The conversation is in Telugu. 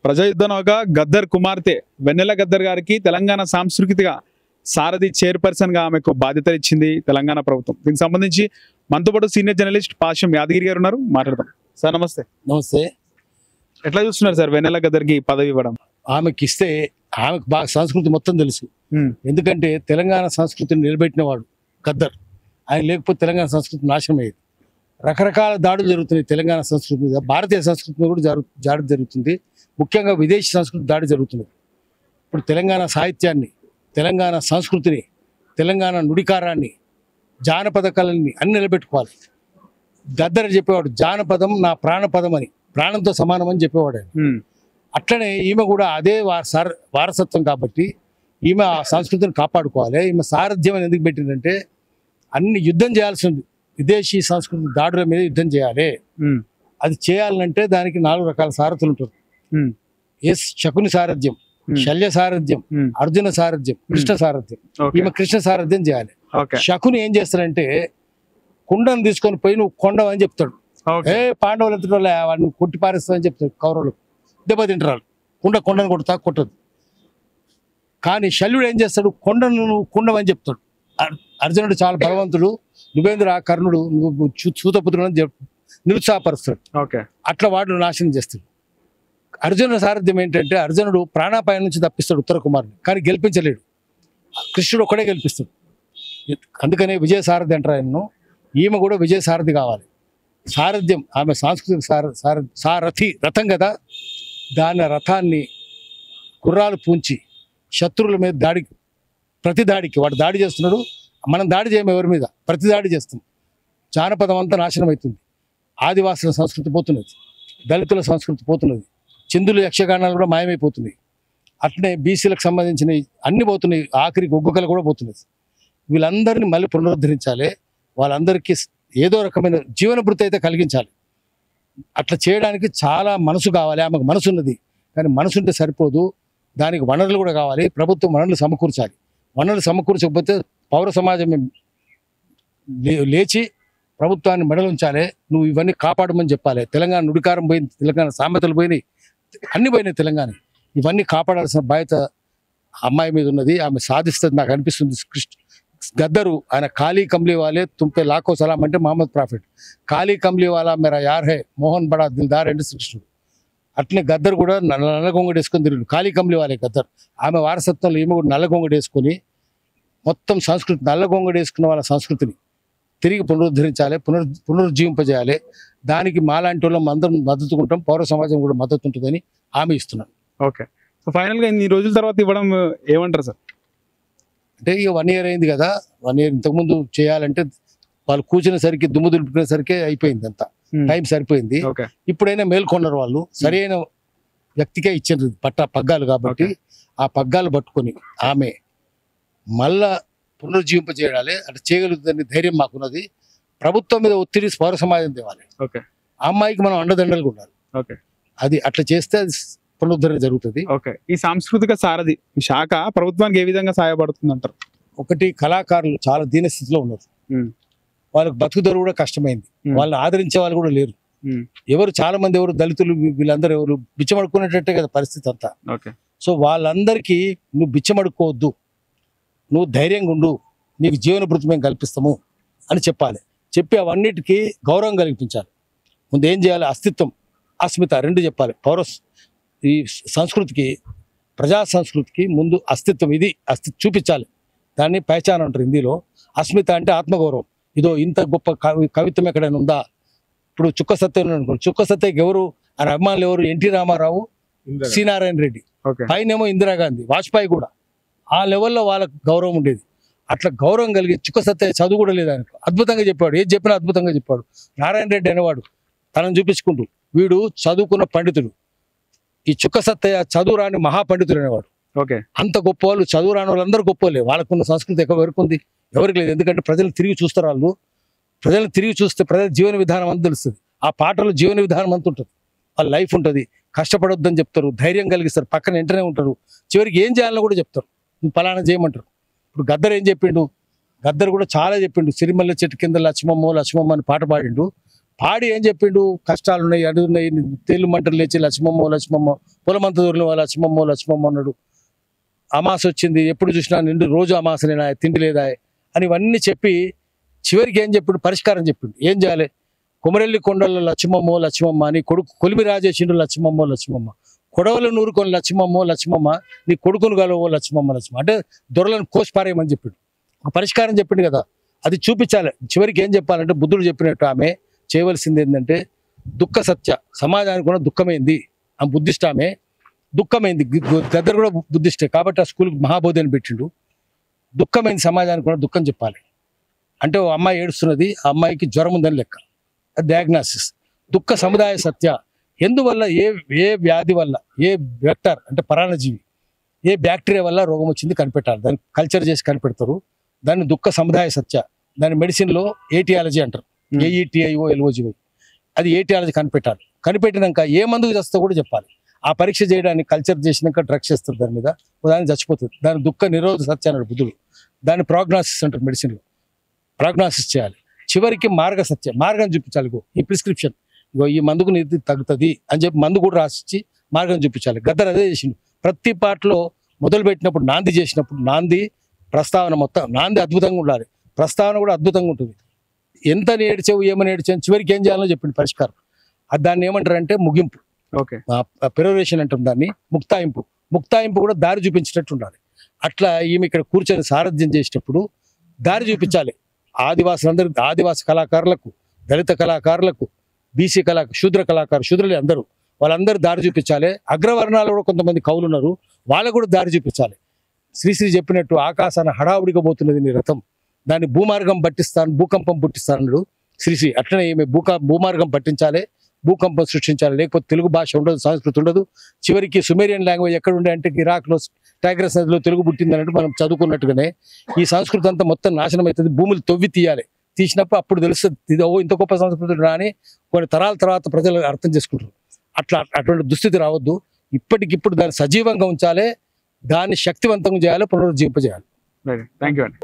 ప్రజాయుద్ధనౌక గద్దర్ కుమార్తె వెన్నెల గద్దర్ గారికి తెలంగాణ సాంస్కృతిక సారథి చైర్పర్సన్ గా ఆమెకు బాధ్యతలు ఇచ్చింది తెలంగాణ ప్రభుత్వం. దీనికి సంబంధించి మనతో పాటు సీనియర్ జర్నలిస్ట్ పాషం యాదగిరి గారు ఉన్నారు, మాట్లాడదాం. సార్ నమస్తే. నమస్తే. ఎట్లా చూస్తున్నారు సార్ వెన్నెల గద్దర్ కి పదవి ఇవ్వడం? ఆమెకి ఇస్తే ఆమెకు బాగా సంస్కృతి మొత్తం తెలుసు. ఎందుకంటే తెలంగాణ సంస్కృతిని నిలబెట్టిన వాడు గద్దర్. ఆయన లేకపోతే తెలంగాణ సంస్కృతి నాశనం అయ్యేది. రకరకాల దాడులు జరుగుతున్నాయి తెలంగాణ సంస్కృతి మీద, భారతీయ సంస్కృతి మీద కూడా దాడి జరుగుతుంది. ముఖ్యంగా విదేశీ సంస్కృతి దాడి జరుగుతుంది. ఇప్పుడు తెలంగాణ సాహిత్యాన్ని, తెలంగాణ సంస్కృతిని, తెలంగాణ నుడికారాన్ని, జానపద కళల్ని అన్ని నిలబెట్టుకోవాలి. గద్దర్ చెప్పేవాడు జానపదం నా ప్రాణపదం అని, ప్రాణంతో సమానం అని చెప్పేవాడు ఆయన. అట్లనే ఈమె కూడా అదే వారసత్వం కాబట్టి ఈమె ఆ సంస్కృతిని కాపాడుకోవాలి. ఈమె సారథ్యం అని ఎందుకు పెట్టిందంటే అన్ని యుద్ధం చేయాల్సి ఉంది. విదేశీ సంస్కృతి దాడుల మీద యుద్ధం చేయాలి. అది చేయాలంటే దానికి 4 రకాల సారథులు ఉంటారు. శకుని సారథ్యం, శల్య సారథ్యం, అర్జున సారథ్యం, కృష్ణ సారథ్యం. ఈమె కృష్ణ సారథ్యం చేయాలి. శకుని ఏం చేస్తాడంటే కుండను తీసుకొని పోయి నువ్వు కొండవని చెప్తాడు. పాండవులు ఎంత వాడిని కొట్టి పారేస్తావని చెప్తాడు. కౌరవులు దెబ్బతింటారు. కొండను కొట్టదు. కానీ శల్యుడు ఏం చేస్తాడు, కొండను నువ్వు కుండవని చెప్తాడు. అర్జునుడు చాలా బలవంతుడు, నువ్వేంద్ర కర్ణుడు నువ్వు సూతపుత్రుడు నిరుత్సాహపరుస్తాడు. అట్లా వాడు నాశనం చేస్తాడు. అర్జునుడు సారథ్యం ఏంటంటే అర్జునుడు ప్రాణాపాయం నుంచి తప్పిస్తాడు ఉత్తర కుమారుని, కానీ గెలిపించలేడు. కృష్ణుడు ఒక్కడే గెలిపిస్తాడు. అందుకనే విజయ సారథి అంటారు ఆయన్ను. ఈమె కూడా విజయ సారథి కావాలి. సారథ్యం ఆమె సాంస్కృతిక సారథి రథం కదా, దాని రథాన్ని గుర్రాలు పూంచి శత్రువుల మీద ప్రతి దాడికి వాడు దాడి చేస్తున్నాడు, మనం దాడి చేయము ఎవరి మీద, ప్రతి దాడి చేస్తాం. జానపదం అంతా నాశనం అవుతుంది. ఆదివాసుల సంస్కృతి పోతున్నది, దళితుల సంస్కృతి పోతున్నది, చిందులు యక్షగానాలు కూడా మాయమైపోతున్నాయి. అట్లనే బీసీలకు సంబంధించిన అన్ని పోతున్నాయి, ఆఖరికి ఒగ్గుకలు కూడా పోతున్నాయి. వీళ్ళందరినీ మళ్ళీ పునరుద్ధరించాలి. వాళ్ళందరికీ ఏదో రకమైన జీవన భృతి అయితే కలిగించాలి. అట్లా చేయడానికి చాలా మనసు కావాలి. ఆమెకు మనసు ఉన్నది, కానీ మనసు ఉంటే సరిపోదు, దానికి వనరులు కూడా కావాలి. ప్రభుత్వం వనరులు సమకూర్చాలి. వనరులు సమకూర్చకపోతే పౌర సమాజం లేచి ప్రభుత్వాన్ని మెడలుంచాలి. నువ్వు ఇవన్నీ కాపాడమని చెప్పాలి. తెలంగాణ నుడికారం పోయింది, తెలంగాణ సామెతలు పోయినాయి, అన్ని పోయినాయి. తెలంగాణ ఇవన్నీ కాపాడాల్సిన బాధ్యత అమ్మాయి మీద ఉన్నది. ఆమె సాధిస్తుంది నాకు అనిపిస్తుంది. గద్దరు ఆయన ఖాళీ కంబ్లీ వాలే తుంపే లాఖో సలాం అంటే మహమ్మద్ ప్రాఫిట్. ఖాళీ కంబ్లీ వాలా మేరా యార్ హే మోహన్ బడా దిల్దార్ అంటే శ్రీకృష్ణుడు. అట్లనే గద్దరు కూడా నల్లగొంగడు వేసుకొని తిరిగి ఖాళీ కంబ్లీ వాలే గద్దర్. ఆమె వారసత్వంలో ఈమె కూడా నల్లగొంగడు వేసుకొని మొత్తం సంస్కృతి, నల్లగొంగడు వేసుకున్న వాళ్ళ సంస్కృతిని తిరిగి పునరుద్ధరించాలి, పునరుజ్జీవింపజేయాలి. దానికి మాలాంటి వాళ్ళం అందరం మద్దతు ఉంటాం, పౌర సమాజం కూడా మద్దతు ఉంటుందని హామీ ఇస్తున్నాను. ఓకే, సో ఫైనల్గా ఇన్ని రోజుల తర్వాత ఇవ్వడం ఏమంటారు సార్? అంటే ఇక 1 year అయింది కదా. 1 year ఇంతకుముందు చేయాలంటే వాళ్ళు కూర్చునేసరికి దుమ్ము దులిపుకునేసరికి అయిపోయింది, అంతా టైం సరిపోయింది. ఇప్పుడైనా మేల్కొన్నారు వాళ్ళు, సరైన వ్యక్తికే ఇచ్చారు పగ్గాలు కాబట్టి ఆ పగ్గాలు పట్టుకొని ఆమె మళ్ళా పునరుజ్జీవింపజేయాలి. అట్లా చేయగలుగుతుందని ధైర్యం మాకున్నది. ప్రభుత్వం మీద ఒత్తిడి పౌర సమాజం తేవాలి. ఆ అమ్మాయికి మనం అండదండలు ఉండాలి. అది అట్లా చేస్తే పునరుద్ధరణ జరుగుతుంది. ఈ సాంస్కృతిక సారథి శాఖ ప్రభుత్వానికి ఏ విధంగా సహాయపడుతుంది అంటారు? ఒకటి, కళాకారులు చాలా దీనస్థితిలో ఉన్నారు. వాళ్ళకి బతుకుదరు కూడా కష్టమైంది. వాళ్ళని ఆదరించే వాళ్ళు కూడా లేరు. చాలా మంది దళితులు వీళ్ళందరూ ఎవరు బిచ్చమడుకునేటట్టే కదా పరిస్థితి అంతా. సో వాళ్ళందరికీ నువ్వు బిచ్చమడుకోవద్దు, నువ్వు ధైర్యంగా ఉండు, నీకు జీవన భృతి మేము కల్పిస్తాము అని చెప్పాలి. చెప్పి అవన్నిటికీ గౌరవం కల్పించాలి. ముందు ఏం చేయాలి, అస్తిత్వం అస్మిత రెండు చెప్పాలి. ఈ సంస్కృతికి, ప్రజా సంస్కృతికి ముందు అస్తిత్వం, ఇది చూపించాలి. దాన్ని పహచాన్ అంటారు హిందీలో. అస్మిత అంటే ఆత్మగౌరవం. ఇదో ఇంత గొప్ప కవిత్వం ఎక్కడైనా ఉందా? ఇప్పుడు చుక్క సత్య అనుకోండి, చుక్క సత్యకి ఎవరు ఆయన అభిమానులు ఎవరు? ఎన్టీ రామారావు, సి నారాయణ రెడ్డి, పైనేమో ఇందిరాగాంధీ, వాజ్పేయి కూడా. ఆ లెవెల్లో వాళ్ళకు గౌరవం ఉండేది. అట్లా గౌరవం కలిగి చుక్క సత్య చదువు కూడా లేదు ఆయనకు. అద్భుతంగా చెప్పాడు, ఏది చెప్పినా అద్భుతంగా చెప్పాడు. నారాయణ రెడ్డి అనేవాడు తనను చూపించుకుంటూ వీడు చదువుకున్న పండితుడు, ఈ చుక్క సత్తయ్య చదువు రాని మహాపండితుడు అనేవాడు. అంత గొప్ప వాళ్ళు, చదువు రాని వాళ్ళందరూ గొప్పలే. వాళ్ళకున్న సంస్కృతి ఎవరికి ఉంది? ఎవరికి లేదు. ఎందుకంటే ప్రజలు తిరిగి చూస్తారు. వాళ్ళు ప్రజలను తిరిగి చూస్తే ప్రజల జీవన విధానం అంత తెలుస్తుంది. ఆ పాటలు జీవన విధానం అంత ఉంటుంది. వాళ్ళ లైఫ్ ఉంటుంది. కష్టపడొద్దని చెప్తారు, ధైర్యం కలిగిస్తారు, పక్కన వెంటనే ఉంటారు. చివరికి ఏం చేయాలని కూడా చెప్తారు, నువ్వు పలానా చేయమంటారు. ఇప్పుడు గద్దర్ ఏం చెప్పిండు? గద్దర్ కూడా చాలా చెప్పిండు. సిరిమల్ల చెట్టు కింద లక్ష్మమ్మ లక్ష్మమ్మ అని పాట పాడిండు. పాడి ఏం చెప్పిండు, కష్టాలు ఉన్నాయి, అడుగు ఉన్నాయి, తేలు మంటలు లేచి లక్ష్మమ్మ పొలమంత దూరం లక్ష్మమ్మ అన్నాడు. అమాస వచ్చింది, ఎప్పుడు చూసినా నిండు రోజు అమాసనేనా, తిండి లేదా అని ఇవన్నీ చెప్పి చివరికి ఏం చెప్పిండు, పరిష్కారం చెప్పిండు. ఏం చేయాలి, కొమరెల్లి కొండల్లో లక్ష్మమ్మ అని కొడుకు కొలిమి రాజేసిండు లక్ష్మమ్మ, కొడవలు నూరుకొని లక్ష్మమ్మ నీ కొడుకును గలవో లక్ష్మమ్మ అంటే దొరలను కోసిపారేయమని చెప్పిండు. ఒక పరిష్కారం చెప్పిండు కదా, అది చూపించాలి. చివరికి ఏం చెప్పాలంటే బుద్ధుడు చెప్పినట్టు ఆమె చేయవలసింది ఏంటంటే దుఃఖ సత్య, సమాజానికి కూడా దుఃఖమైంది, ఆమె బుద్ధిస్ట్, ఆమె దుఃఖమైంది. గద్దర్ కూడా బుద్ధిస్టే కాబట్టి ఆ స్కూల్కి మహాబోధి అని పెట్టిండు. దుఃఖమైంది, సమాజానికి కూడా దుఃఖం చెప్పాలి. అంటే ఓ అమ్మాయి ఏడుస్తున్నది, ఆ అమ్మాయికి జ్వరం ఉందని లెక్క, డయాగ్నాసిస్. దుఃఖ సముదాయ సత్య, ఎందువల్ల ఏ వ్యాధి వల్ల, ఏ వెక్టర్ అంటే పరాణజీవి, ఏ బ్యాక్టీరియా వల్ల రోగం వచ్చింది కనిపెట్టాలి. దాన్ని కల్చర్ చేసి కనిపెడతారు. దాన్ని దుఃఖ సముదాయ సత్య, దాని మెడిసిన్లో ఏటియాలజీ అంటారు, AETIOLOGY. అది ఏటియాలజీ కనిపెట్టాలి. కనిపెట్టినాక ఏ మందుకు చేస్తా కూడా చెప్పాలి. ఆ పరీక్ష చేయడానికి కల్చర్ చేసినాక డ్రగ్స్ చేస్తారు దాని మీద, దాన్ని చచ్చిపోతుంది. దాని దుఃఖ నిరోధ సత్య అన్నాడు బుద్ధుడు. దాన్ని ప్రాగ్నాసిస్ అంటారు, మెడిసిన్లో ప్రాగ్నాసిస్ చేయాలి. చివరికి మార్గ సత్య, మార్గం చూపించాలి. ఈ ప్రిస్క్రిప్షన్, ఈ మందుకు నీతి తగ్గుతుంది అని చెప్పి మందు కూడా రాసిచ్చి మార్గం చూపించాలి. గద్దర్ అదే చేసిండు. ప్రతి పాటలో మొదలు పెట్టినప్పుడు నాంది చేసినప్పుడు నాంది ప్రస్తావన మొత్తం నాంది అద్భుతంగా ఉండాలి, ప్రస్తావన కూడా అద్భుతంగా ఉంటుంది. ఎంత నేర్చావు, ఏమని నేర్చావు, చివరికి ఏం చేయాలో చెప్పింది పరిష్కారం. దాన్ని ఏమంటారంటే ముగింపు, ఓకే, పెరోరేషన్ అంటాం దాన్ని, ముక్తాయింపు కూడా దారి చూపించేటట్టు ఉండాలి. అట్లా ఈమె ఇక్కడ కూర్చొని సారథ్యం చేసేటప్పుడు దారి చూపించాలి. ఆదివాసి కళాకారులకు, దళిత కళాకారులకు, బీసీ శూద్రులు అందరూ, వాళ్ళందరూ దారి చూపించాలి. అగ్రవర్ణాలు కూడా కొంతమంది కవులు ఉన్నారు, వాళ్ళకు కూడా దారి చూపించాలి. శ్రీశ్రీ చెప్పినట్టు ఆకాశాన్ని హడావుడిగా పోతున్నది నీ రథం, దాన్ని భూకంపం పుట్టిస్తానన్నాడు శ్రీశ్రీ. అట్లనే ఈమె భూమార్గం పట్టించాలి, భూకంపం సృష్టించాలి. లేకపోతే తెలుగు భాష ఉండదు, సంస్కృతి ఉండదు. చివరికి సుమేరియన్ లాంగ్వేజ్ ఎక్కడ ఉండే అంటే ఇరాక్లో టైగ్రస్ నదిలో తెలుగు పుట్టింది అన్నట్టు మనం చదువుకున్నట్టుగానే ఈ సంస్కృతి అంతా మొత్తం నాశనం అవుతుంది. భూములు తవ్వి తీసినప్పుడు అప్పుడు తెలుస్తుంది ఇంత గొప్ప సంస్కృతి అని కొన్ని తరాల తర్వాత ప్రజలు అర్థం చేసుకుంటారు. అటువంటి దుస్థితి రావద్దు. ఇప్పటికిప్పుడు దాన్ని సజీవంగా ఉంచాలి, దాన్ని శక్తివంతంగా చేయాలి, పునరుజ్జీవింపజేయాలి. థ్యాంక్ యూ అండి.